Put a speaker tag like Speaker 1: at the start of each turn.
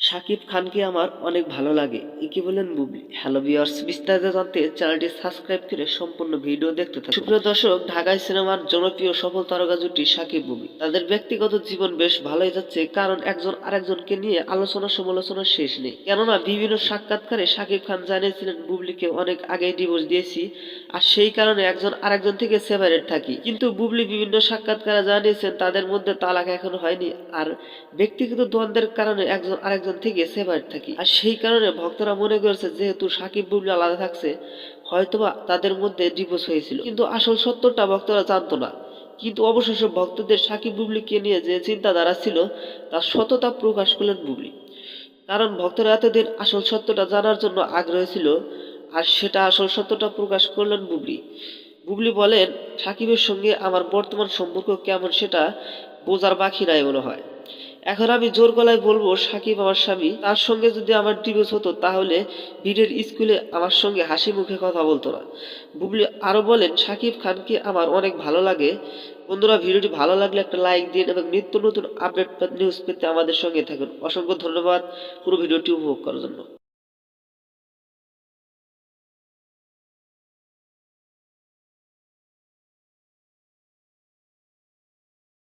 Speaker 1: শাকিব খানকে আমার অনেক ভালো লাগে, একে বলেন বুবলি। হ্যালো ভিউয়ার্স, বিস্তারিত জানতে চ্যানেলটি সাবস্ক্রাইব করে সম্পূর্ণ ভিডিও দেখতে থাকুন। সুপ্রিয় দর্শক, ঢাকায় সিনেমার জনপ্রিয় সফল তারকা জুটি শাকিব বুবলি। তাদের ব্যক্তিগত জীবন বেশ ভালোই যাচ্ছে, কারণ একজন আরেকজনকে নিয়ে আলোচনা সমালোচনার শেষ নেই। কেননা বিভিন্ন সাক্ষাৎকারে শাকিব খান জানিয়েছিলেন বুবলিকে অনেক আগেই ডিভোর্স দিয়েছি, আর সেই কারণে একজন আরেকজন থেকে সেপারেট থাকি। কিন্তু বুবলি বিভিন্ন সাক্ষাৎকারে জানিয়েছেন তাদের মধ্যে তালাক এখনো হয়নি, আর ব্যক্তিগত দ্বন্দ্বের কারণে একজন আরেকজন থেকে সেপারেট থাকি। আর সেই কারণে ভক্তরা মনে করেছে যেহেতু সাকিব বুবলি আলাদা থাকছে, হয়তোবা তাদের মধ্যে ডিভোর্স হয়েছিল। কিন্তু আসল সত্যটা ভক্তরা জানতো না। কিন্তু অবশেষে ভক্তদের সাকিব বুবলিকে নিয়ে যে চিন্তাধারা ছিল তার সততা প্রকাশ করলেন বুবলি। কারণ ভক্তরা এতদিন আসল সত্যটা জানার জন্য আগ্রহী ছিল, আর সেটা আসল সত্যটা প্রকাশ করলেন বুবলি। বুবলি বলেন, সাকিবের সঙ্গে আমার বর্তমান সম্পর্ক কেমন সেটা বোঝার বাকি নাই মনে হয়। এখন আমি জোর গলায় বলবো সাকিব আমার স্বামী, তার সঙ্গে যদি আমার ডিভোর্স হতো তাহলে ভিড়ের স্কুলে আমার সঙ্গে হাসি মুখে কথা বলতো না। বুবলি আরো বলেন, সাকিব খানকে আমার অনেক ভালো লাগে। বন্ধুরা, ভিডিওটি ভালো লাগলে একটা লাইক দিন এবং নিত্য নতুন আপডেট নিউজ পেতে আমাদের সঙ্গে থাকুন। অসংখ্য ধন্যবাদ পুরো ভিডিওটি উপভোগ করার জন্য।